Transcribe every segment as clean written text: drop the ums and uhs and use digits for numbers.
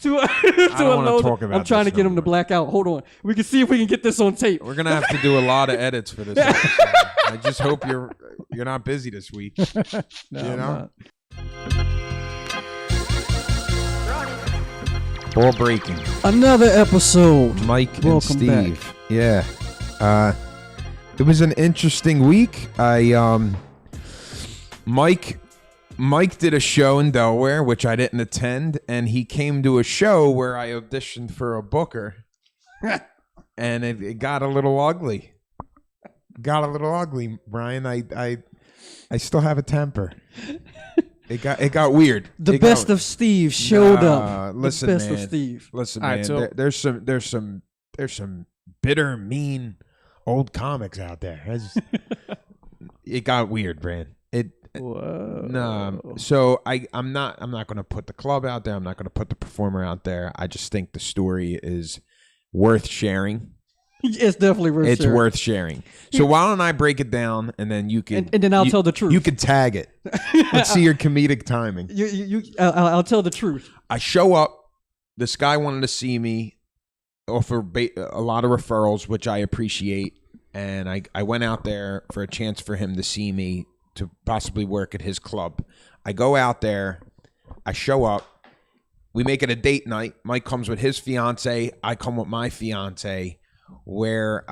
don't want to talk about I'm trying to get him to black out. Hold on. We can see if we can get this on tape. We're gonna have to do a lot of edits for this episode. I just hope you're not busy this week. No, you know. Ball breaking. Another episode. Mike and Welcome Steve. back. Yeah. It was an interesting week. Mike did a show in Delaware, which I didn't attend, and he came to a show where I auditioned for a booker, and it got a little ugly. Got a little ugly, Brian. I still have a temper. It got weird. The best of Steve showed up. Listen, the best man. of Steve. Listen, All man. right, so- There's some bitter, mean old comics out there. It got weird, man. Whoa. No. So I'm not going to put the club out there. I'm not going to put the performer out there. I just think the story is worth sharing. It's definitely worth sharing. It's worth sharing. So why don't I break it down and then you can and then I'll tell the truth. You can tag it. Let's see your comedic timing. I'll tell the truth. I show up. This guy wanted to see me, offer a lot of referrals, which I appreciate. And I went out there for a chance for him to see me to possibly work at his club. I go out there. I show up. We make it a date night. Mike comes with his fiance. I come with my fiance. Where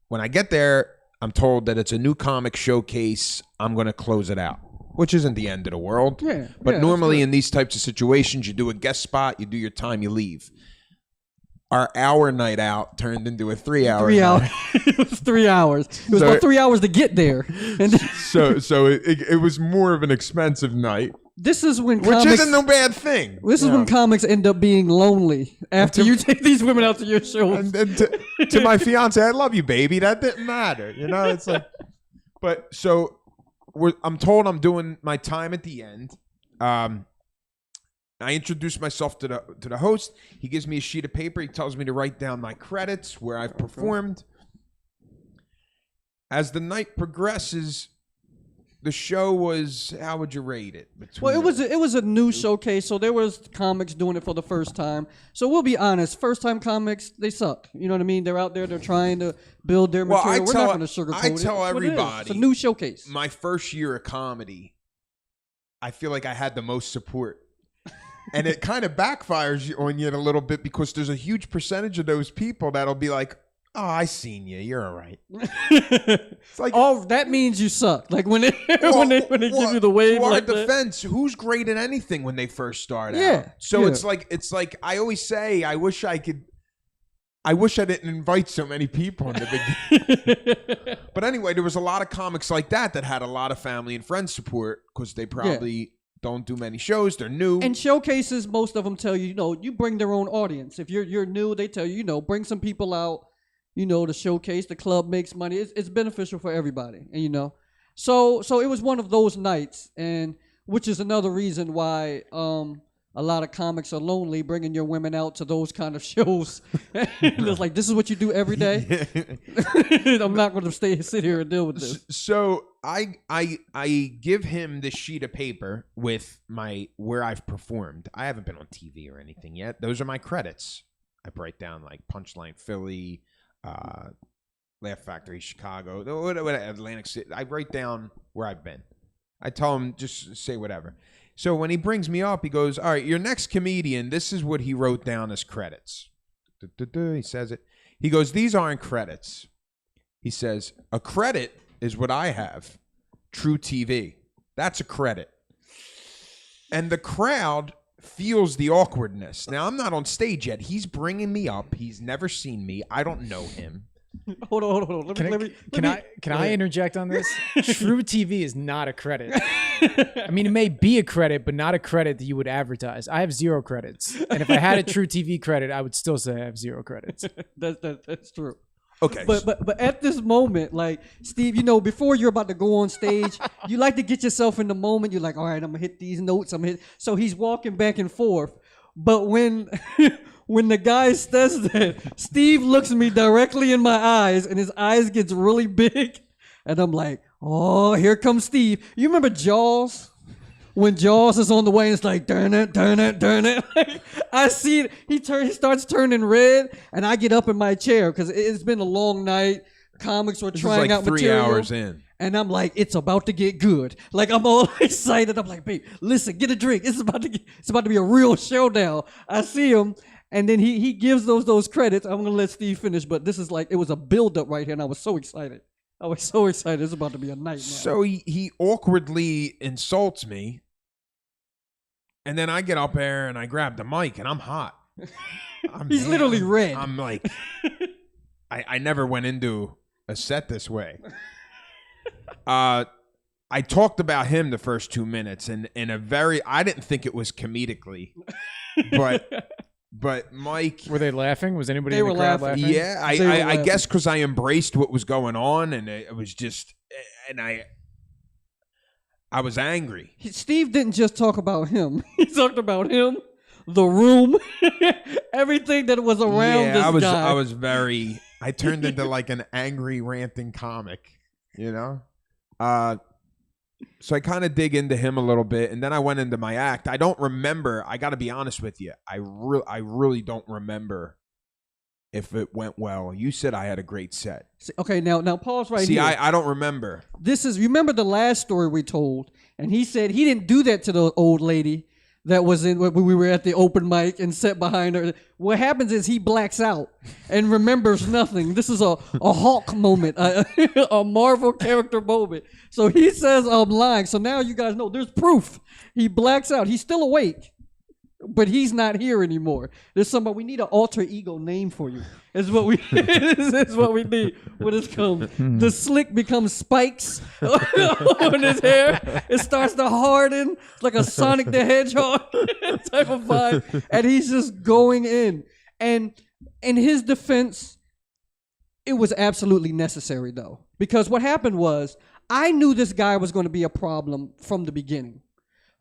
when I get there, I'm told that it's a new comic showcase. I'm going to close it out, which isn't the end of the world. Yeah, but normally in these types of situations, you do a guest spot, you do your time, you leave. Our hour night out turned into a 3 hour. 3 hours. It was 3 hours. It was about 3 hours to get there. And so it was more of an expensive night. This is when which isn't no bad thing. This is when comics end up being lonely after you take these women out to your shows. And to my fiance, I love you, baby. That didn't matter. You know, it's like, but so I'm told I'm doing my time at the end. I introduce myself to the host. He gives me a sheet of paper. He tells me to write down my credits, where I've performed. As the night progresses, the show was, how would you rate it? Well, it was a new showcase, so there was comics doing it for the first time. So we'll be honest, first-time comics, they suck. You know what I mean? They're out there, they're trying to build their material. We're not going to sugarcoat it. I tell everybody, it's a new showcase. My first year of comedy, I feel like I had the most support. And it kind of backfires on you a little bit because there's a huge percentage of those people that'll be like, oh, I seen you. You're all right. It's like, that means you suck. Like when they give you the wave. To our like defense, who's great at anything when they first start out? Yeah. So it's like I always say, I wish I didn't invite so many people in the beginning. But anyway, there was a lot of comics like that had a lot of family and friend support because they probably don't do many shows. They're new. And showcases, most of them tell you, you bring their own audience. If you're new, they tell you, bring some people out, to showcase. The club makes money. It's beneficial for everybody. And, so it was one of those nights, and which is another reason why a lot of comics are lonely, bringing your women out to those kind of shows. It's like, this is what you do every day. I'm not going to sit here and deal with this. So I give him this sheet of paper with where I've performed. I haven't been on TV or anything yet. Those are my credits. I write down like Punchline Philly, Laugh Factory Chicago, Atlantic City. I write down where I've been. I tell him just say whatever. So when he brings me up, he goes, all right, your next comedian, this is what he wrote down as credits. He says it. He goes, these aren't credits. He says, a credit is what I have. True TV. That's a credit. And the crowd feels the awkwardness. Now, I'm not on stage yet. He's bringing me up. He's never seen me. I don't know him. Hold on. Can I interject on this? True TV is not a credit. I mean, it may be a credit, but not a credit that you would advertise. I have 0 credits. And if I had a True TV credit, I would still say I have 0 credits. That's true. Okay. But at this moment, like, Steve, before you're about to go on stage, you like to get yourself in the moment. You're like, all right, I'm going to hit these notes. So he's walking back and forth. But when the guy says that, Steve looks me directly in my eyes, and his eyes gets really big. And I'm like, oh, here comes Steve. You remember Jaws? when Jaws is on the way, it's like turn it. I see it. He starts turning red, and I get up in my chair because it's been a long night. Comics were trying out 3 material. hours in. And I'm like, it's about to get good. Like I'm all excited. I'm like, babe, listen, get a drink. It's about to be a real showdown. I see him, and then he gives those credits. I'm gonna let Steve finish, but this is like it was a build up right here, and I was so excited. It's about to be a night now. So he awkwardly insults me, and then I get up there and I grab the mic, and I'm hot. He's literally red. I'm like, I never went into a set this way. I talked about him the first 2 minutes, and in a very, I didn't think it was comedically, but Mike, Were they laughing? Was anybody They in the were crowd laughing. laughing? yeah, They were I laughing. guess because I embraced what was going on, and it was just, and I was angry. Steve didn't just talk about him. He talked about him, the room, everything that was around this guy. I was very. I turned into like an angry ranting comic, you know. So I kind of dig into him a little bit, and then I went into my act. I don't remember. I got to be honest with you. I really don't remember if it went well. You said I had a great set. Okay, now pause right See, here. I don't remember. Remember the last story we told, and he said he didn't do that to the old lady that was in when we were at the open mic and sat behind her. What happens is he blacks out and remembers nothing. This is a Hulk moment, a Marvel character moment. So he says I'm lying. So now you guys know there's proof. He blacks out. He's still awake, but he's not here anymore. There's somebody. We need an alter ego name for you. Is what we is what we need when this comes. The slick becomes spikes on his hair. It starts to harden. It's like a Sonic the Hedgehog type of vibe, and he's just going in. And in his defense, it was absolutely necessary though, because what happened was I knew this guy was going to be a problem from the beginning,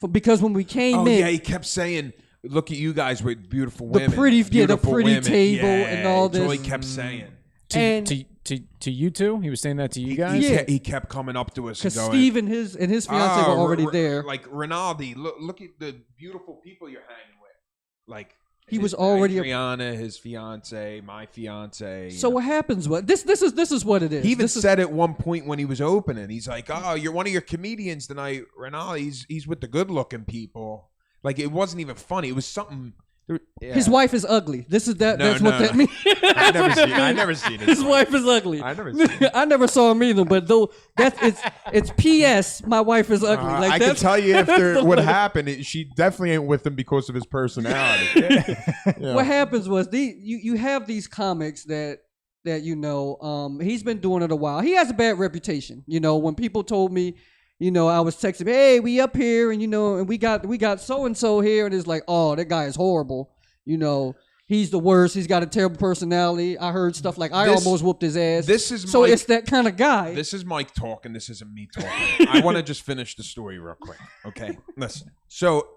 because when we came in, Yeah, he kept saying, "Look at you guys with beautiful women, the pretty women." table and all That's all this. he kept saying. To you two? He was saying that to you guys? Yeah. He kept coming up to us and Because going, Steve and his fiance were already there. Like Rinaldi, look at the beautiful people you're hanging with. Like He was already Rihanna, his fiance, my fiance. So what happens? What this is what it is. He even This is- said at one point when he was opening, he's like, "Oh, you're one of your comedians tonight, Rinaldi. He's with the good-looking people." Like it wasn't even funny. It was something. Yeah. his wife is ugly. This is that. No, That's what no. that means. I never seen His wife is ugly. I never seen it. I never saw him either. But though it's P.S. My wife is ugly. Like I can that's, tell you if that's there the what way- happened. She definitely ain't with him because of his personality. Yeah. What happens was you have these comics that you know he's been doing it a while. He has a bad reputation. You know, when people told me, you know, I was texting, hey, we up here, and you know, and we got so and so here, and it's like, oh, that guy is horrible. You know, he's the worst. He's got a terrible personality. I heard stuff like I almost whooped his ass. This is so Mike, it's that kind of guy. This is Mike talking. This isn't me talking. I want to just finish the story real quick. Okay, listen. So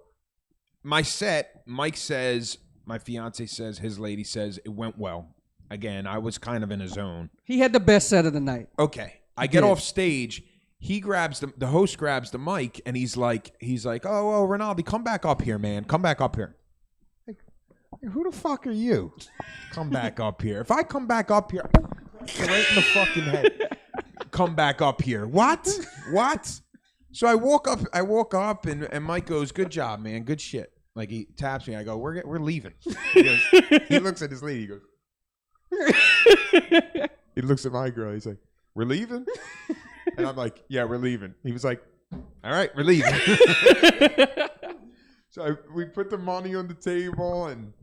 my set, Mike says, my fiance says, his lady says it went well. Again, I was kind of in a zone. He had the best set of the night. Okay, I get off stage. He grabs the host grabs the mic and he's like, oh, Rinaldi, come back up here, man. Come back up here. Like, who the fuck are you? Come back up here. If I come back up here, right in the fucking head. Come back up here. What? So I walk up and Mike goes, good job, man. Good shit. Like he taps me. I go, we're leaving. He goes, he looks at his lady. He goes. He looks at my girl. He's like, we're leaving? And I'm like, yeah, we're leaving. He was like, all right, we're leaving. So we put the money on the table and,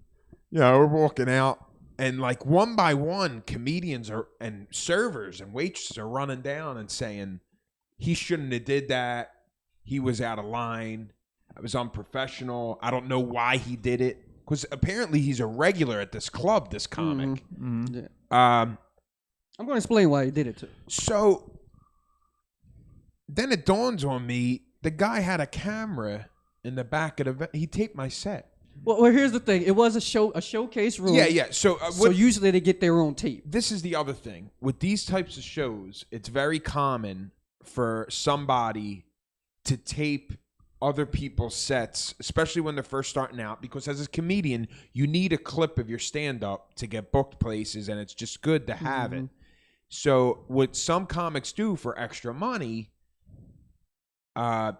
we're walking out. And like one by one, comedians and servers and waitresses are running down and saying, he shouldn't have did that. He was out of line. It was unprofessional. I don't know why he did it. Because apparently he's a regular at this club, this comic. Mm-hmm. Yeah. I'm going to explain why he did it too. So then it dawns on me, the guy had a camera in the back of the he taped my set. Well, here's the thing. It was a showcase room. Yeah. So, so usually they get their own tape. This is the other thing. With these types of shows, it's very common for somebody to tape other people's sets, especially when they're first starting out, because as a comedian, you need a clip of your stand-up to get booked places, and it's just good to have it. So what some comics do for extra money,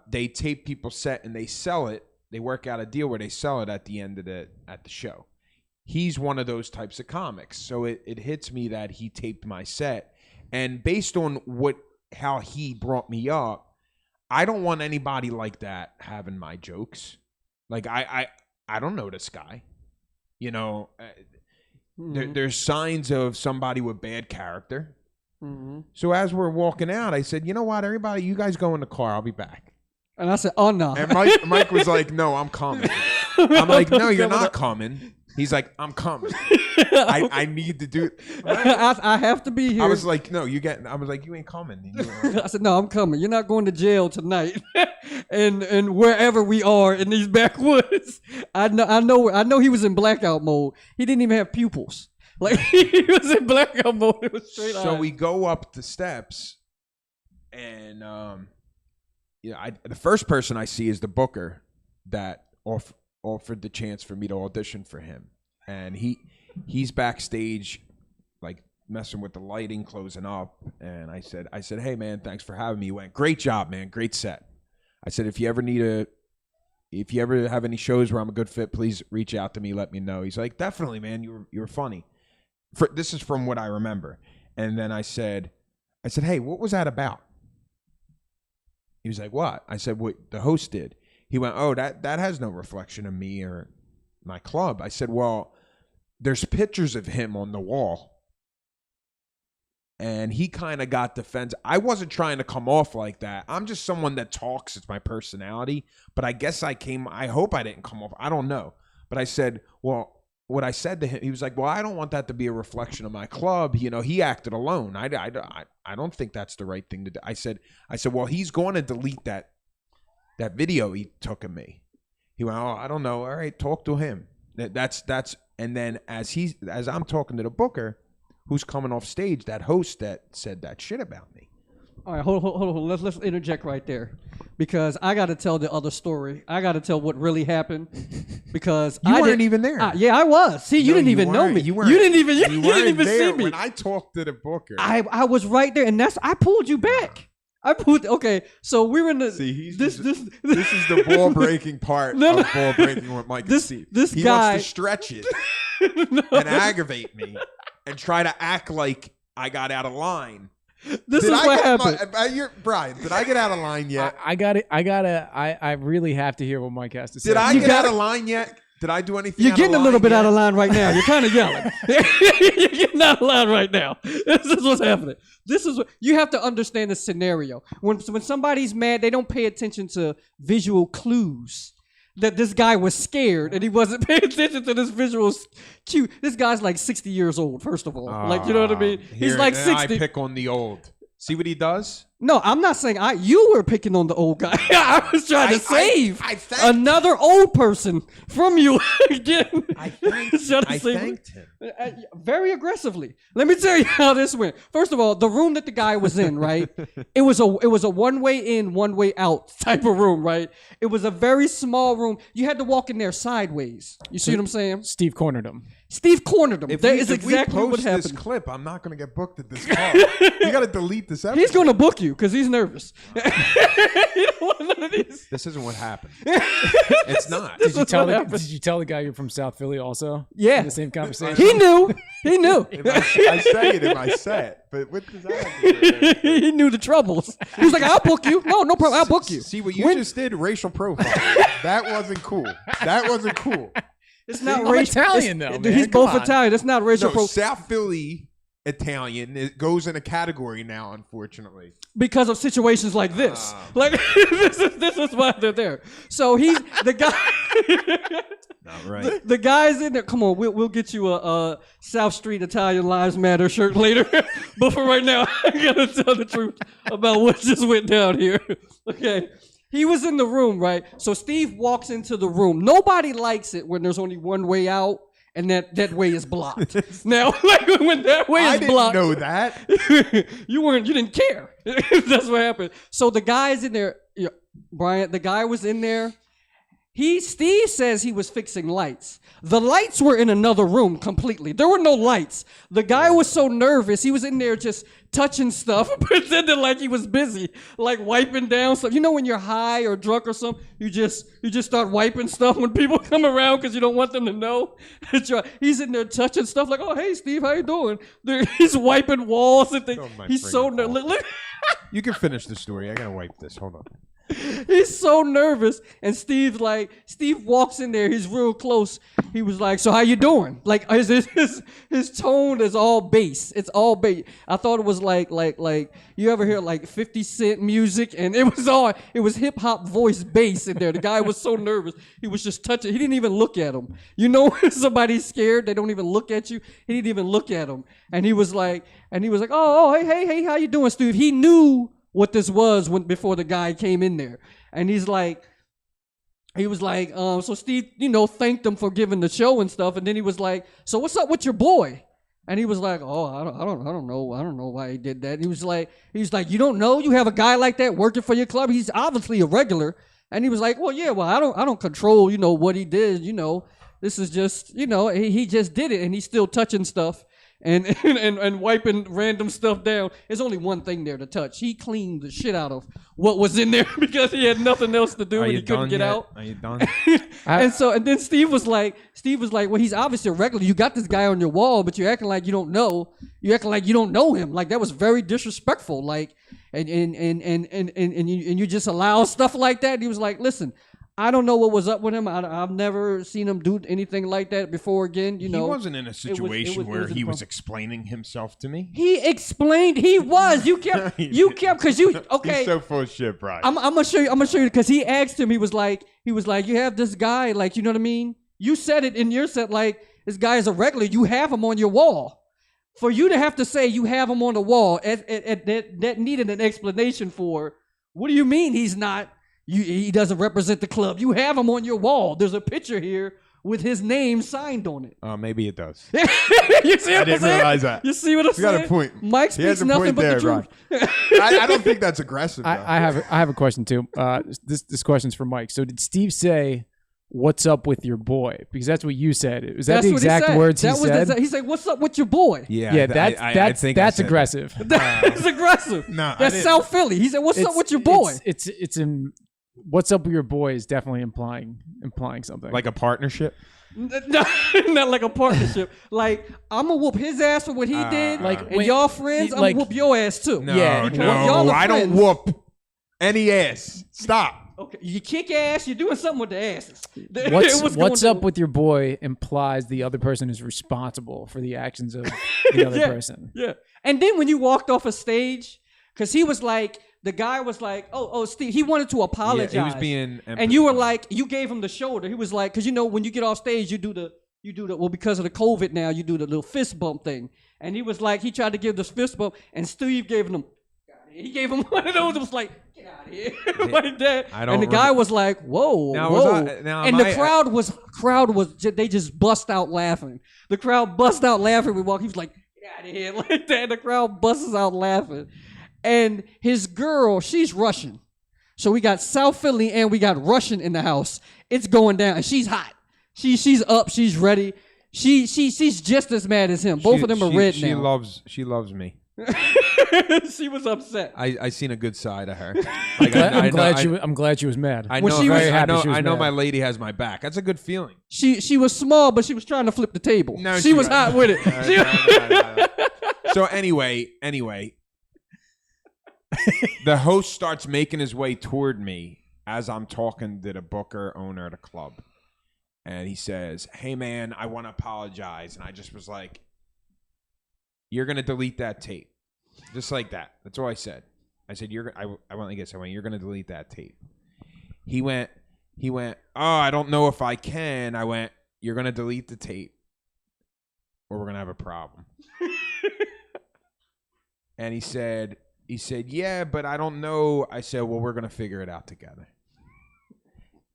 they tape people's set and they sell it. They work out a deal where they sell it at the end of the show. He's one of those types of comics. So it hits me that he taped my set. And based on how he brought me up, I don't want anybody like that having my jokes. Like I don't know this guy. You know, there's signs of somebody with bad character. So as we're walking out, I said, you know what, everybody, you guys go in the car. I'll be back. And I said, oh, no. And Mike was like, no, I'm coming. I'm like, no, you're not coming. He's like, I'm coming. I need to do it. I have to be here. I was like, no, I was like, you ain't coming. I said, no, I'm coming. You're not going to jail tonight. and wherever we are in these backwoods. I know he was in blackout mode. He didn't even have pupils. Like, he was in blackout mode. It was straight So eyes. we go up the steps, and the first person I see is the booker that offered the chance for me to audition for him. And he's backstage, like, messing with the lighting, closing up. And I said, hey, man, thanks for having me. He went, great job, man. Great set. I said, if you ever have any shows where I'm a good fit, please reach out to me. Let me know. He's like, definitely, man. You were funny. This is from what I remember. And then I said, hey, what was that about? He was like, what? I said, what the host did. He went, oh, that has no reflection of me or my club. I said, well, there's pictures of him on the wall. And he kind of got defensive. I wasn't trying to come off like that. I'm just someone that talks. It's my personality. But I guess I hope I didn't come off. I don't know. But I said, well, what I said to him, he was like, well, I don't want that to be a reflection of my club. You know, he acted alone. I don't think that's the right thing to do. I said, well, he's going to delete that video he took of me. He went, oh, I don't know. All right, talk to him. That's and then as I'm talking to the booker, who's coming off stage, that host that said that shit about me. All right, hold on. Let's interject right there, because I got to tell the other story. I got to tell what really happened, because you weren't even there. Yeah, I was. See, you didn't even know me. You didn't even see me. When I talked to the booker, I was right there, and I pulled you back. Okay, so we were in the. See, this is the ball breaking part of ball breaking with Mike and Steve. This he guy wants to stretch it and aggravate me and try to act like I got out of line. This is what happened. Brian, did I get out of line yet? I really have to hear what Mike has to say. Did I get out of line yet? Did I do anything? You're getting a little bit out of line right now. You're kind of yelling. You're getting out of line right now. This is what's happening. This is what you have to understand the scenario. When somebody's mad, they don't pay attention to visual clues. That this guy was scared and he wasn't paying attention to this visual cue. This guy's like 60 years old, first of all. Like, you know what I mean? He's like 60. I pick on the old. See what he does? No, I'm not saying you were picking on the old guy. I was trying to save another old person from you. Again. I thanked him. Very aggressively. Let me tell you how this went. First of all, the room that the guy was in, right? It was a one way in, one way out type of room, right? It was a very small room. You had to walk in there sideways. You see what I'm saying? Steve cornered him. Steve cornered him. That is exactly what happened. If we post this clip, I'm not going to get booked at this car. You got to delete this episode. He's going to book you because he's nervous. You don't want none of these. This isn't what happened. It's not. Did you tell the guy you're from South Philly also? Yeah. In the same conversation? He knew. I say it in my set, but what does that have to do with it? He knew the troubles. He was like, I'll book you. No problem. I'll book you. See what you just did? Racial profile. That wasn't cool. It's not I'm Italian, though. Man. He's both Italian. It's not racial profile. South Philly Italian, it goes in a category now, unfortunately, because of situations like this. Like this is why they're there. So he's the guy. Not right. The guy's in there. Come on, we'll get you a South Street Italian Lives Matter shirt later. But for right now, I gotta tell the truth about what just went down here. Okay. He was in the room, right? So Steve walks into the room. Nobody likes it when there's only one way out and that way is blocked. Now, like when that way is blocked. I didn't know that. You didn't care. That's what happened. So the guy's in there. Brian, the guy was in there. Steve says he was fixing lights. The lights were in another room completely. There were no lights. The guy was so nervous. He was in there just touching stuff, pretending like he was busy, like wiping down stuff. You know when you're high or drunk or something, you just start wiping stuff when people come around because you don't want them to know. He's in there touching stuff like, oh, hey, Steve, how you doing? He's wiping walls and things. He's so nervous. You can finish the story. I gotta wipe this. Hold on. He's so nervous, and Steve walks in there. He's real close. He was like, "So how you doing?" Like his tone is all bass. It's all bass. I thought it was like you ever hear like 50 Cent music, and it was hip hop voice bass in there. The guy was so nervous. He was just touching. He didn't even look at him. You know, when somebody's scared, they don't even look at you. He didn't even look at him, and he was like, "Oh, hey, how you doing, Steve?" He knew what this was before the guy came in there. And he was like, so Steve, thanked him for giving the show and stuff. And then he was like, so what's up with your boy? And he was like, oh, I don't know why he did that. He was like, you don't know? You have a guy like that working for your club? He's obviously a regular. And he was like, I don't control, what he did, This is just, he just did it, and he's still touching stuff. And wiping random stuff down. There's only one thing there to touch. He cleaned the shit out of what was in there because he had nothing else to do and he couldn't get out. Are you done? And then Steve was like, well, he's obviously a regular. You got this guy on your wall, but you're acting like you don't know. You acting like you don't know him. Like that was very disrespectful. Like and you just allow stuff like that. And he was like, listen, I don't know what was up with him. I've never seen him do anything like that before again. He wasn't in a situation where he was explaining himself to me. He explained he was. You kept because you okay. He's so full of shit, Brian. I'm gonna show you because he asked him. He was like, you have this guy, like, you know what I mean? You said it in your set, like, this guy is a regular. You have him on your wall. For you to have to say you have him on the wall, that needed an explanation for. What do you mean he's not? He doesn't represent the club. You have him on your wall. There's a picture here with his name signed on it. Maybe it does. You see what I didn't realize that. You see what I'm saying? You got a point. Mike speaks nothing but the truth. I don't think that's aggressive. I have a question too. This question's for Mike. So did Steve say, "What's up with your boy?" Because that's what you said. Was that the exact words he said? He said, "What's up with your boy?" Yeah. That's aggressive. That's aggressive. No, that's South Philly. He said, "What's up with your boy?" It's in. What's up with your boy is definitely implying something. Like a partnership? No, not like a partnership. Like, I'm going to whoop his ass for what he did. And y'all friends, I'm going to whoop your ass too. No, I don't whoop any ass. Stop. Okay, you kick ass, you're doing something with the asses. What's up with your boy implies the other person is responsible for the actions of the other person. Yeah. And then when you walked off a stage, because he was like, the guy was like, oh, Steve, he wanted to apologize. Yeah, he was being and you were like, you gave him the shoulder. He was like, because when you get off stage, you do the, well, because of the COVID now, you do the little fist bump thing. And he was like, he tried to give this fist bump, and Steve gave him, one of those. It was like, get out of here, like that. And the guy was like, whoa, whoa. And the crowd was, they just bust out laughing. The crowd bust out laughing. We walk. He was like, get out of here, like that. And the crowd busts out laughing. And his girl, she's Russian. So we got South Philly and we got Russian in the house. It's going down. And she's hot. She's up. She's ready. She's just as mad as him. Both of them are red now. She loves me. She was upset. I seen a good side of her. I'm glad she was mad. I know my lady has my back. That's a good feeling. She was small, but she was trying to flip the table. No, she was hot with it. No. So anyway. The host starts making his way toward me as I'm talking to the booker, owner of the club. And he says, hey, man, I want to apologize. And I just was like, you're going to delete that tape. Just like that. That's all I said. I said, you're going to delete that tape. He went, oh, I don't know if I can. I went, you're going to delete the tape or we're going to have a problem. And he said, yeah, but I don't know. I said, well, we're going to figure it out together.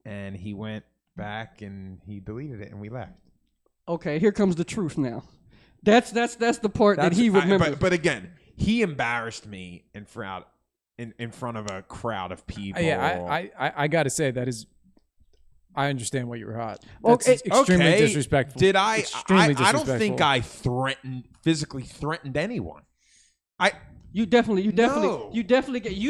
And he went back and he deleted it and we left. Okay, here comes the truth now. That's the part that he remembers. But again, he embarrassed me in front in front of a crowd of people. Yeah, I got to say that is. I understand why you were hot. That's Okay, extremely disrespectful. Did I? Extremely I don't disrespectful. think I physically threatened anyone. You definitely No. you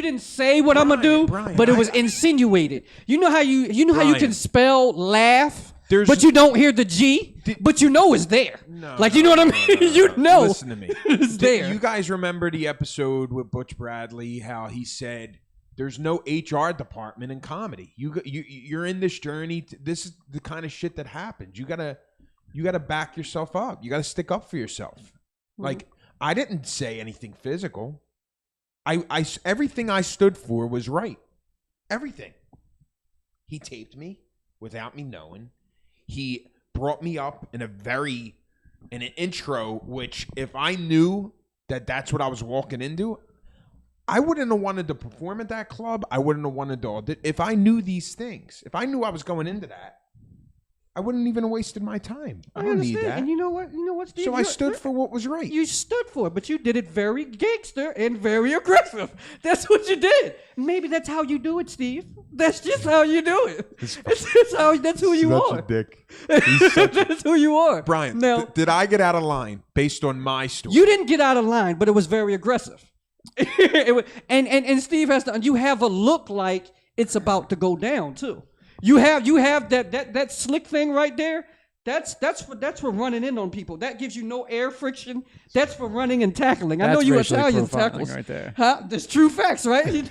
didn't say what I'm gonna do, Brian, but it was insinuated. You know how you Brian. can spell laugh, There's- but you don't hear the G, but you know it's there. No, Like you know what I mean? You know Listen to me. it's there. You guys remember the episode with Butch Bradley? How he said there's no HR department in comedy. You're in this journey. This is the kind of shit that happens. You gotta back yourself up. You gotta stick up for yourself. Like I didn't say anything physical. I everything I stood for was right. Everything. He taped me without me knowing. He brought me up in an intro, which if I knew that that's what I was walking into, I wouldn't have wanted to perform at that club. I wouldn't have wanted to audit. If I knew these things, if I knew I was going into that, I wouldn't even have wasted my time. I don't need understand. that. And you know what, Steve? So I stood for what was right. You stood for it, but you did it very gangster and very aggressive. That's what you did. Maybe that's how you do it, Steve. That's just how you do it. That's who you Such are. a dick. He's such a, That's who you are. Brian, Now, did I get out of line based on my story? you didn't get out of line, but it was very aggressive. and Steve has to. You have a look like it's about to go down too. You have that slick thing right there. That's for running in on people. That gives you no air friction. That's for running and tackling. I know That's you racially Italians profiling tackles right there. Huh? That's true facts, right?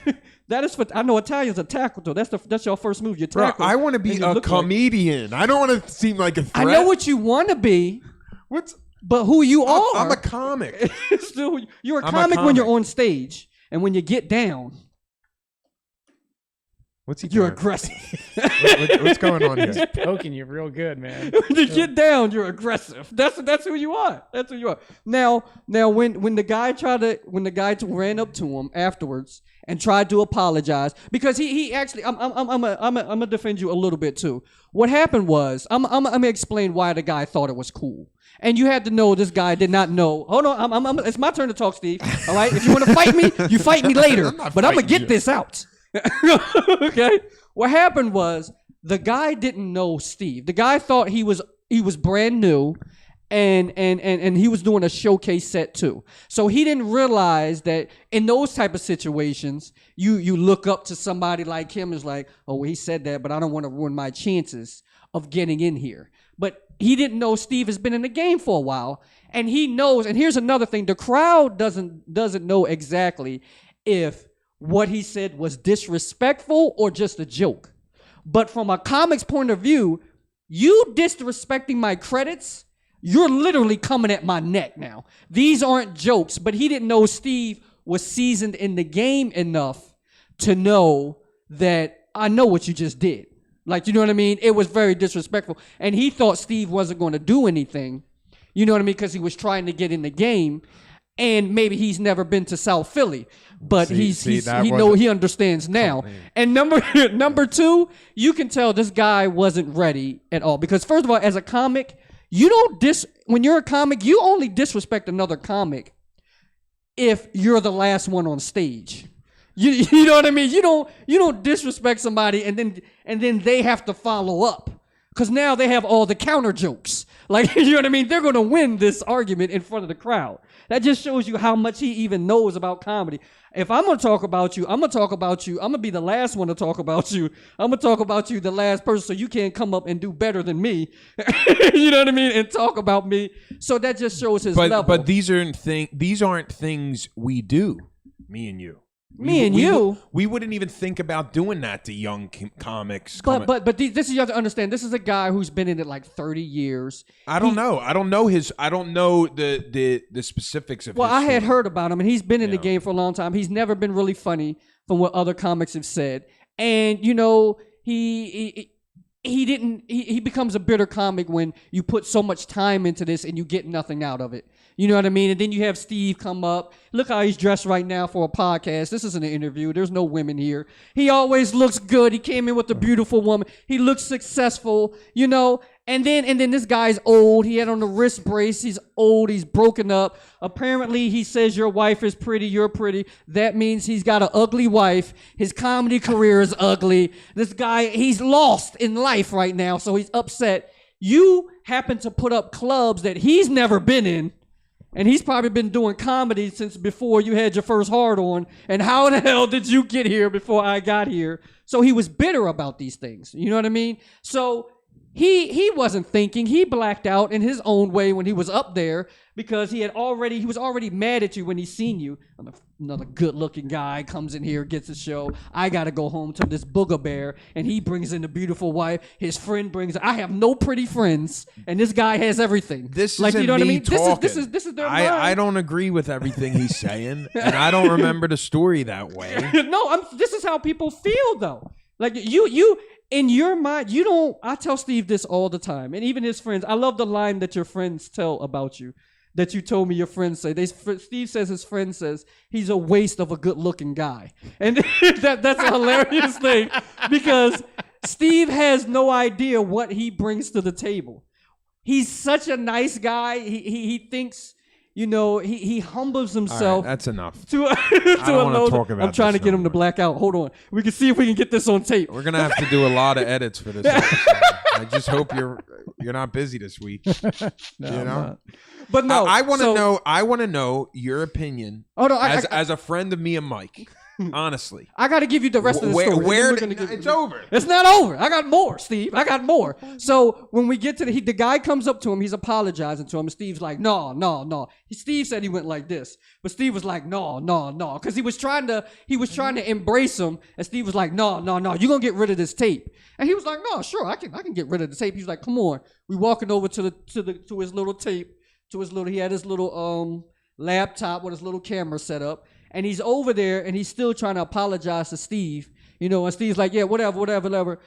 That is for. I know Italians are tackle though. That's your first move. You Bro, tackle. I want to be and you a look like- comedian. I don't want to seem like a I threat. know what you want to be, What's but who you are. I'm a comic. Still, you're a I'm a comic when you're comic. on stage, and when you get down, what's he you're doing? aggressive. What's going on here? Poking you real good, man. When you get down, you're aggressive. That's who you are. That's who you are. Now when the guy ran up to him afterwards and tried to apologize because he actually I'm gonna defend you a little bit too. What happened was I'm gonna explain why the guy thought it was cool. And you had to know this guy did not know. Hold on, it's my turn to talk, Steve. All right, if you want to fight me, you fight me later. But I'm gonna get this out. Okay. What happened was the guy didn't know Steve. The guy thought he was brand new, and he was doing a showcase set too. So he didn't realize that in those type of situations, you look up to somebody like him is like, oh, well, he said that, but I don't want to ruin my chances of getting in here. But he didn't know Steve has been in the game for a while, and he knows. And here's another thing: the crowd doesn't know exactly if what he said was disrespectful or just a joke. But from a comic's point of view, you disrespecting my credits, you're literally coming at my neck now. These aren't jokes, but he didn't know Steve was seasoned in the game enough to know that I know what you just did. Like, you know what I mean? It was very disrespectful. And he thought Steve wasn't going to do anything, you know what I mean? Because he was trying to get in the game. And maybe he's never been to South Philly, but he understands now. And number two, you can tell this guy wasn't ready at all. Because first of all, as a comic, when you're a comic, you only disrespect another comic if you're the last one on stage. You know what I mean? You don't disrespect somebody and then they have to follow up. Because now they have all the counter jokes. Like, you know what I mean? They're going to win this argument in front of the crowd. That just shows you how much he even knows about comedy. If I'm going to talk about you, I'm going to talk about you. I'm going to be the last one to talk about you. I'm going to talk about you, the last person, so you can't come up and do better than me. You know what I mean? And talk about me. So that just shows his level. But these aren't things we do, me and you. We wouldn't even think about doing that to young comics. But this is, you have to understand, this is a guy who's been in it like 30 years. I don't know the specifics of Well, his I had story. heard about him, and he's been in the game for a long time. He's never been really funny from what other comics have said. And, you know, he becomes a bitter comic when you put so much time into this and you get nothing out of it. You know what I mean? And then you have Steve come up. Look how he's dressed right now for a podcast. This isn't an interview. There's no women here. He always looks good. He came in with a beautiful woman. He looks successful, you know. And then this guy's old. He had on the wrist brace. He's old. He's broken up. Apparently, he says your wife is pretty. You're pretty. That means he's got an ugly wife. His comedy career is ugly. This guy, he's lost in life right now, so he's upset. You happen to put up clubs that he's never been in, and he's probably been doing comedy since before you had your first hard on. And how the hell did you get here before I got here? So he was bitter about these things. You know what I mean? So he wasn't thinking. He blacked out in his own way when he was up there because he was already mad at you when he seen you. Another good-looking guy comes in here, gets a show. I got to go home to this booger bear, and he brings in a beautiful wife. His friend I have no pretty friends, and this guy has everything. This like, isn't you know what I me mean? talking. This is their mind. I don't agree with everything he's saying, and I don't remember the story that way. No, this is how people feel, though. Like, you in your mind, you don't. I tell Steve this all the time, and even his friends. I love the line that your friends tell about you, that you told me your friends say. Steve says his friend says he's a waste of a good-looking guy, and that's a hilarious thing because Steve has no idea what he brings to the table. He's such a nice guy. He thinks. You know, he humbles himself. Right, that's enough. To I don't want to talk about I'm trying to this get him no to black out. Hold on. We can see if we can get this on tape. We're gonna have to do a lot of edits for this episode. I just hope you're not busy this week. No, you know. But no, I want to know. I want to know your opinion. Oh no, as a friend of me and Mike. Honestly, I got to give you the rest of the story. It's over. It's not over. I got more, Steve. I got more. So when we get to the guy comes up to him, he's apologizing to him, and Steve's like, no. Steve said he went like this, but Steve was like, no, because he was trying to embrace him, and Steve was like, no, you're gonna get rid of this tape, and he was like, no, sure, I can get rid of the tape. He's like, come on, we walking over to his little tape, he had his little laptop with his little camera set up. And he's over there, and he's still trying to apologize to Steve, you know. And Steve's like, "Yeah, whatever.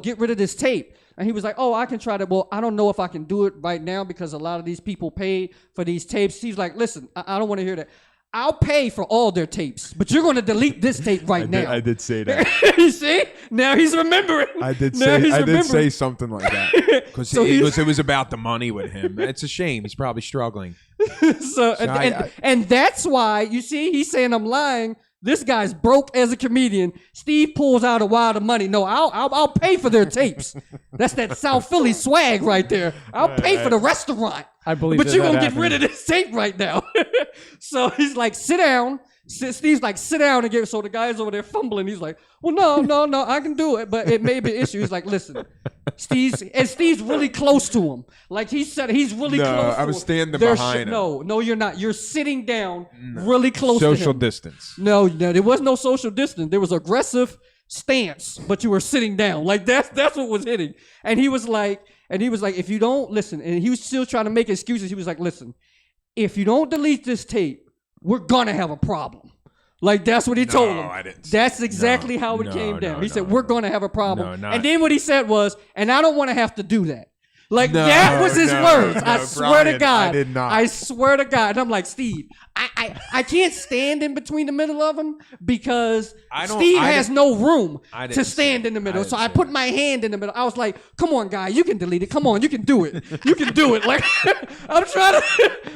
Get rid of this tape." And he was like, "Oh, I can try to. Well, I don't know if I can do it right now because a lot of these people pay for these tapes." Steve's like, "Listen, I don't want to hear that. I'll pay for all their tapes, but you're going to delete this tape right now." I did say that. You see? Now he's remembering. I did say something like that because it was about the money with him. It's a shame. He's probably struggling. And that's why, you see, he's saying I'm lying. This guy's broke as a comedian. Steve pulls out a wad of money. No, I'll pay for their tapes. That's that South Philly swag right there. I'll pay for the restaurant. I believe but that you're going to get happened. rid of this tape right now. So he's like, sit down. Steve's like, sit down and get. So the guy's over there fumbling. He's like, well, no, I can do it, but it may be an issue. He's like, listen, Steve's really close to him. Like he said, he's really close to him. I was standing behind him. No, you're not. You're sitting down really close to him. Social distance. No, there was no social distance. There was aggressive stance, but you were sitting down. Like that's what was hitting. And he was like, if you don't listen, and he was still trying to make excuses. He was like, listen, if you don't delete this tape, we're gonna have a problem. Like that's what he told him. I didn't. That's exactly how it came down. He said, we're gonna have a problem. No, and then what he said was, and I don't want to have to do that. Like that was his words. I swear to God. I did not. I swear to God. And I'm like, Steve, I can't stand in between the middle of them because Steve has no room to stand in the middle. So I put my hand in the middle. I was like, come on, guy, you can delete it. Come on, you can do it. You can do it. Like I'm trying to.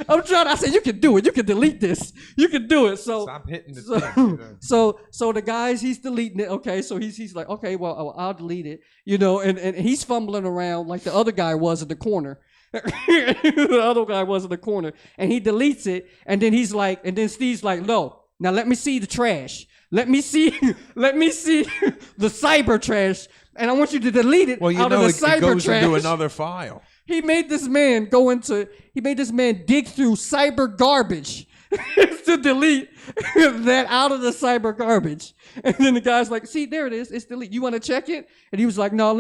I said, you can do it. You can delete this. You can do it. So stop hitting the so the guys, he's deleting it. Okay, so he's like, okay, well, I'll delete it. You know, and he's fumbling around like the other guy was in the corner. The other guy was in the corner, and he deletes it, and then he's like, and then Steve's like, no, now let me see the trash. Let me see the cyber trash, and I want you to delete it out of the cyber goes trash. into another file. He made this man dig through cyber garbage to delete that out of the cyber garbage. And then the guy's like, see, there it is. It's delete. You want to check it? And he was like, no,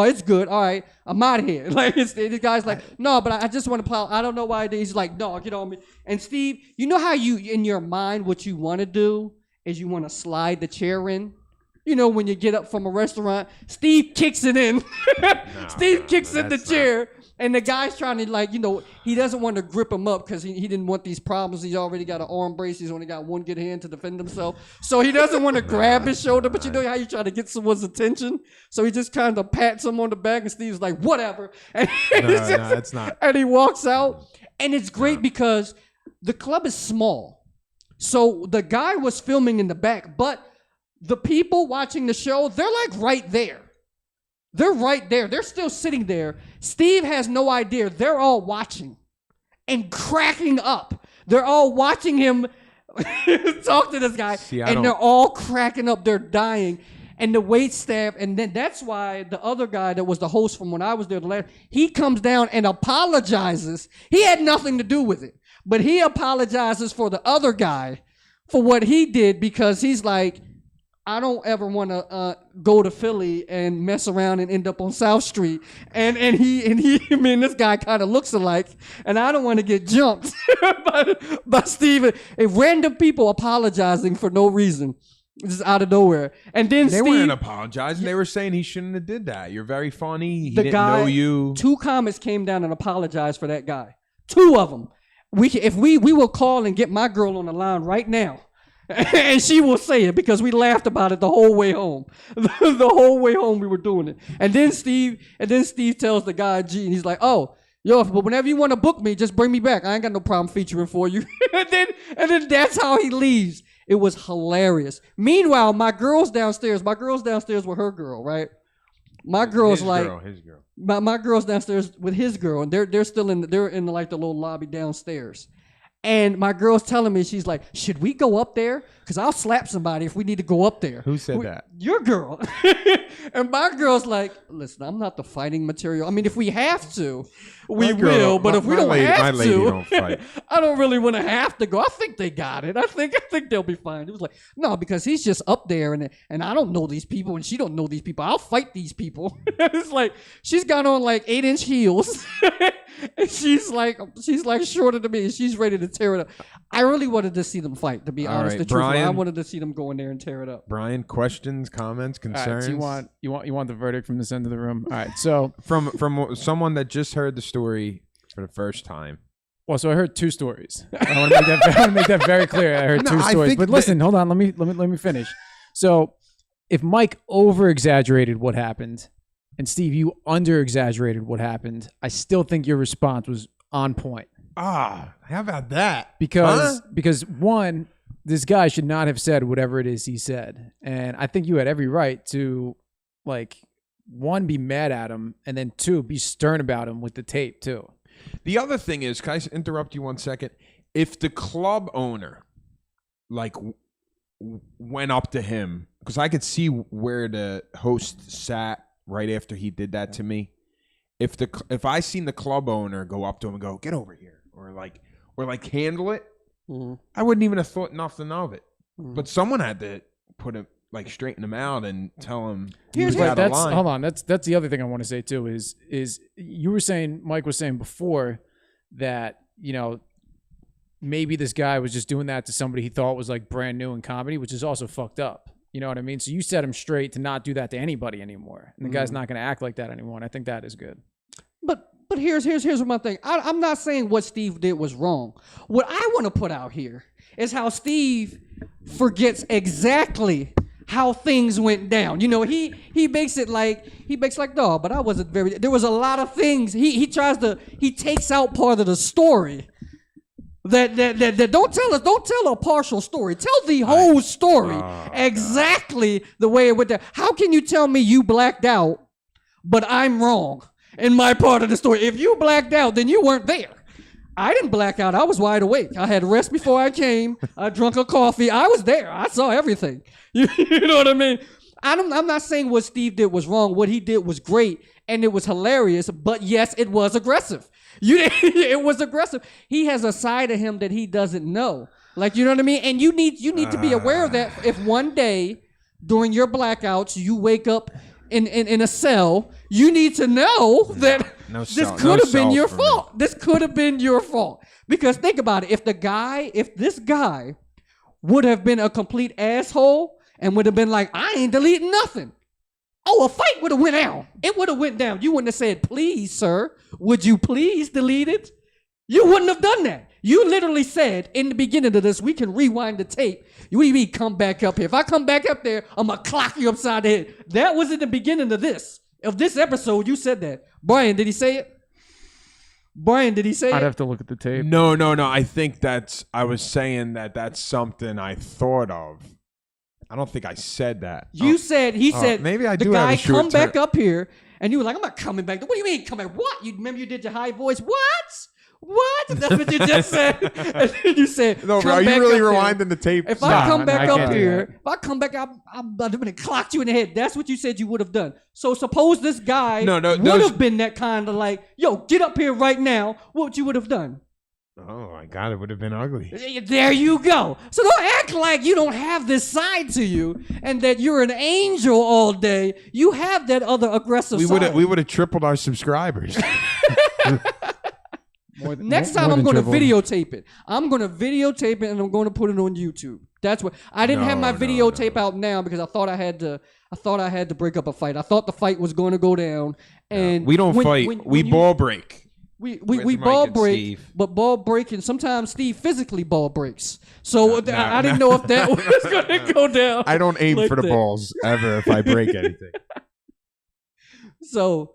it's good. All right, I'm out of here. Like the guy's like, no, but I just want to plow. I don't know why I did. He's like, no, get on me. And Steve, you know how you, in your mind, what you want to do is you want to slide the chair in? You know, when you get up from a restaurant, Steve kicks it in. Steve kicks in the chair. And the guy's trying to, like, he doesn't want to grip him up because he didn't want these problems. He's already got an arm brace. He's only got one good hand to defend himself. So he doesn't want to grab his shoulder. But you know how you try to get someone's attention? So he just kind of pats him on the back, and Steve's like, whatever. And it's not. And he walks out. And it's great because the club is small. So the guy was filming in the back, but the people watching the show, they're like right there. They're right there. They're still sitting there. Steve has no idea. They're all watching and cracking up. They're all watching him talk to this guy, and they're all cracking up. They're dying. And the wait staff, and then that's why the other guy that was the host from when I was there, he comes down and apologizes. He had nothing to do with it, but he apologizes for the other guy for what he did because he's like, I don't ever want to go to Philly and mess around and end up on South Street. And this guy kind of looks alike, and I don't want to get jumped by Steve. Random people apologizing for no reason. Just out of nowhere. And then they weren't apologizing. They were saying he shouldn't have did that. You're very funny. He didn't know you. 2 comics came down and apologized for that guy. 2 of them. We will call and get my girl on the line right now. And she will say it because we laughed about it the whole way home. The whole way home we were doing it. And then Steve tells the guy G, and he's like, oh, yo, but whenever you want to book me, just bring me back. I ain't got no problem featuring for you. and then that's how he leaves. It was hilarious. Meanwhile, my girl's downstairs with her girl, right? My girl's his girl. My girl's downstairs with his girl, and they're still in the like the little lobby downstairs. And my girl's telling me, she's like, should we go up there? Because I'll slap somebody if we need to go up there. Who said that? Your girl. And my girl's like, listen, I'm not the fighting material. I mean, if we have to, we will. But if we don't have to, I don't really want to have to go. I think they got it. I think they'll be fine. It was like, no, because he's just up there, and I don't know these people, and she don't know these people. I'll fight these people. It's like, she's got on like 8-inch heels. And she's like shorter than me, and she's ready to tear it up. I really wanted to see them fight, to be honest. The truth, I wanted to see them go in there and tear it up. Brian, questions, comments, concerns? All right, so you want the verdict from this end of the room? All right, so from someone that just heard the story for the first time. Well, so I heard 2 stories. I want to make that very clear. I heard 2 stories. But listen, hold on. Let me finish. So, if Mike over exaggerated what happened, and Steve, you under exaggerated what happened, I still think your response was on point. How about that? Because one, this guy should not have said whatever it is he said, and I think you had every right to, like, 1, be mad at him, and then 2, be stern about him with the tape too. The other thing is, can I interrupt you 1 second? If the club owner, like, went up to him, because I could see where the host sat right after he did that to me. If I seen the club owner go up to him and go, get over here, or handle it, I wouldn't even have thought nothing of it. But someone had to put him, like, straighten him out and tell him he was out of line. Hold on, that's the other thing I want to say too is you were saying, Mike was saying before that, maybe this guy was just doing that to somebody he thought was like brand new in comedy, which is also fucked up. You know what I mean? So you set him straight to not do that to anybody anymore. And the guy's not going to act like that anymore. And I think that is good. But here's my thing. I'm not saying what Steve did was wrong. What I want to put out here is how Steve forgets exactly how things went down. He makes it like, no, but I wasn't there was a lot of things. He takes out part of the story. That don't tell a partial story. Tell the whole story exactly the way it went down. How can you tell me you blacked out, but I'm wrong in my part of the story? If you blacked out, then you weren't there. I didn't black out. I was wide awake. I had rest before I came. I drank a coffee. I was there. I saw everything. You know what I mean? I'm not saying what Steve did was wrong. What he did was great, and it was hilarious. But yes, it was aggressive. It was aggressive. He has a side of him that he doesn't know. Like, you know what I mean? And you need to be aware of that. If one day during your blackouts you wake up in a cell, you need to know that this could have been your fault. This could have been your fault. Because think about it. If this guy would have been a complete asshole and would have been like, I ain't deleting nothing, Oh, a fight would have went down. It would have went down. You wouldn't have said, please, sir, would you please delete it? You wouldn't have done that. You literally said in the beginning of this, we can rewind the tape. You mean come back up here. If I come back up there, I'm going to clock you upside the head. That was in the beginning of this episode. You said that. Brian, did he say it? Brian, did he say it? I'd have to look at the tape. No. I think I was saying that's something I thought of. I don't think I said that. He said, maybe I the do guy have a short come back up here, and you were like, I'm not coming back. What do you mean come back? What? You remember you did your high voice? What? That's what you just said. And then you said, No, bro, are you really rewinding the tape? If I come back up can't do here, I'm going to clock you in the head. That's what you said you would have done. So suppose this guy would have been that kind of like, yo, get up here right now. What you would have done? Oh my God, it would have been ugly. There you go. So don't act like you don't have this side to you and that you're an angel all day. You have that other aggressive side. We would have tripled our subscribers. Next time I'm going to videotape it. I'm going to videotape it and I'm going to put it on YouTube. That's what I didn't have my videotape out now because I thought I had to break up a fight. I thought the fight was going to go down. And we don't fight. We ball break. We Mike ball and break, Steve. but ball breaking. Sometimes Steve physically ball breaks. So I didn't know if that was going to go down. I don't aim like for the that. balls ever if I break anything. So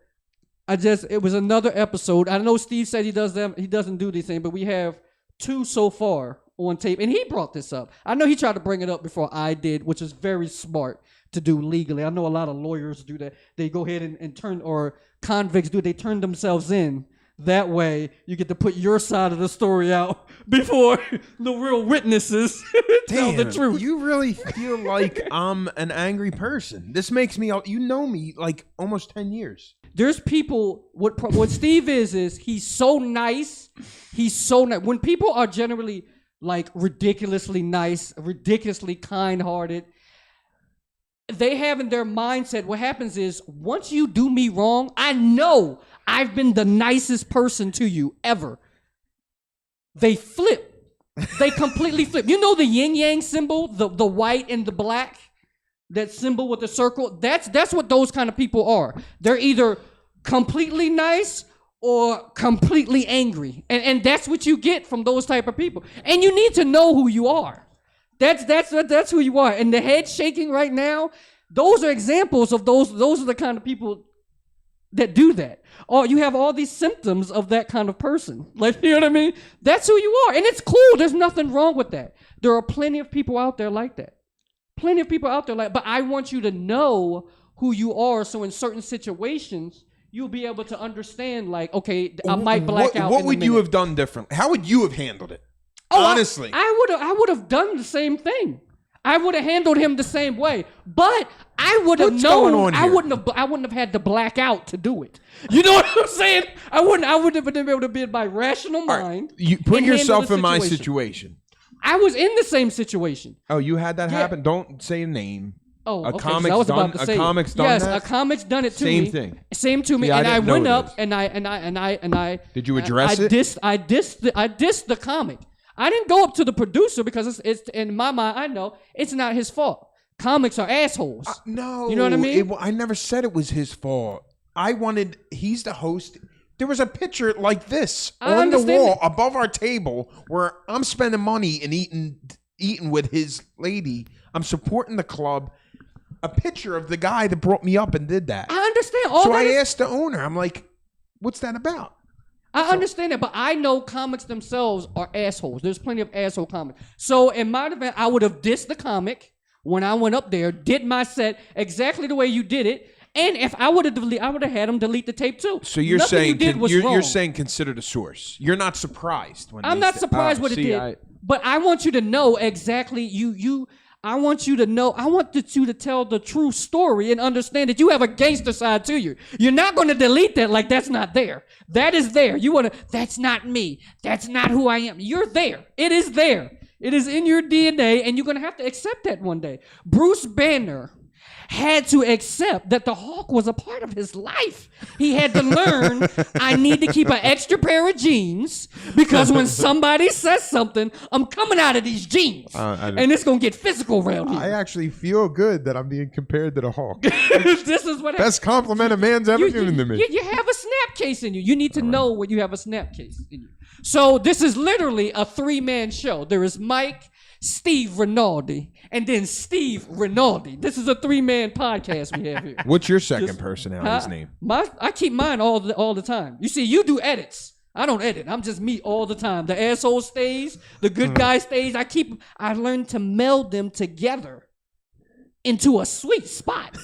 it was another episode. I know Steve said he doesn't do these things, but we have 2 so far on tape, and he brought this up. I know he tried to bring it up before I did, which is very smart to do legally. I know a lot of lawyers do that. They go ahead and turn, or convicts do. They turn themselves in. That way, you get to put your side of the story out before the real witnesses tell the truth. You really feel like I'm an angry person. This makes me, you know me like almost 10 years. There's people, what Steve is he's so nice. He's so nice. When people are generally like ridiculously nice, ridiculously kind-hearted, they have in their mindset, what happens is, once you do me wrong, I know I've been the nicest person to you ever. They flip. They completely flip. You know the yin-yang symbol, the white and the black? That symbol with the circle? That's what those kind of people are. They're either completely nice or completely angry. And that's what you get from those type of people. And you need to know who you are. That's who you are. And the head shaking right now, those are examples of those are the kind of people that do that. Or you have all these symptoms of that kind of person. Like, you know what I mean? That's who you are. And it's cool. There's nothing wrong with that. There are plenty of people out there like that. Plenty of people out there but I want you to know who you are, so in certain situations, you'll be able to understand, like, okay, I might black out. What would you have done differently? How would you have handled it? Oh, honestly. I would have done the same thing. I would have handled him the same way. But I would have known I wouldn't have had to black out to do it. You know what I'm saying? I wouldn't have been able to be in my rational mind. Right. You put and yourself handle in the my situation. I was in the same situation. Oh, you had that happen? Don't say a name. Oh, a okay. comic's I was done, about to say a comic's done yes, that? a comic's done it to me. Same thing. Same to me. Yeah, and I didn't know went it up is. and I Did you address it? I dissed the comic. I didn't go up to the producer because it's in my mind, I know it's not his fault. Comics are assholes. No. You know what I mean? I never said it was his fault. He's the host. There was a picture like this I on the understand wall it. above our table where I'm spending money and eating with his lady. I'm supporting the club. A picture of the guy that brought me up and did that. I understand. So I asked the owner, I'm like, what's that about? I understand that, but I know comics themselves are assholes. There's plenty of asshole comics. So in my defense, I would have dissed the comic when I went up there, did my set exactly the way you did it, and if I would have had him delete the tape too. So you're Nothing saying you did was you're wrong. saying consider the source. You're not surprised when I'm not surprised what it did, but I want you to know exactly I want you to know. I want you to tell the true story and understand that you have a gangster side to you. You're not going to delete that like that's not there. That is there. You want to, that's not me. That's not who I am. You're there. It is there. It is in your DNA, and you're going to have to accept that one day. Bruce Banner had to accept that the Hulk was a part of his life. He had to learn, I need to keep an extra pair of jeans because when somebody says something, I'm coming out of these jeans. And it's going to get physical around here. I actually feel good that I'm being compared to the Hulk. This is what Best compliment a man's ever given to me. You have a snap case in you. You need to know when you have a snap case in you. So this is literally a 3-man show. There is Mike, Steve Rinaldi, and then Steve Rinaldi. This is a 3-man podcast we have here. What's your second personality's name? I keep mine all the time. You see, you do edits. I don't edit. I'm just me all the time. The asshole stays, the good guy stays. I learned to meld them together into a sweet spot.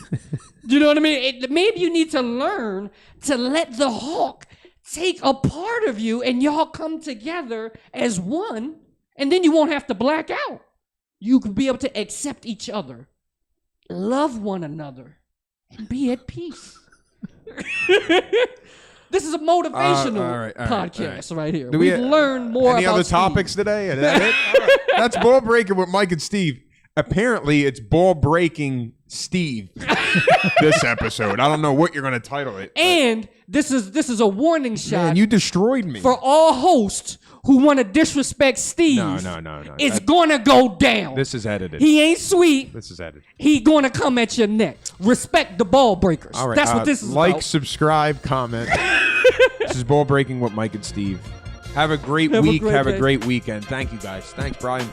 Do you know what I mean? Maybe you need to learn to let the Hulk take a part of you and y'all come together as one, and then you won't have to black out. You can be able to accept each other, love one another, and be at peace. This is a motivational podcast right here. We've learned more about any other Steve. topics today? Is that it? All right. That's Ball Breaking with Mike and Steve. Apparently, it's Ball Breaking Steve this episode. I don't know what you're going to title it. And this is a warning shot. Man, you destroyed me. For all hosts who want to disrespect Steve. No. It's going to go down. This is edited. He ain't sweet. This is edited. He going to come at your neck. Respect the ball breakers. All right. That's what this is like, about. subscribe, comment. This is Ball Breaking with Mike and Steve. Have a great week. Have a great Have a day. great weekend. Thank you, guys. Thanks, Brian.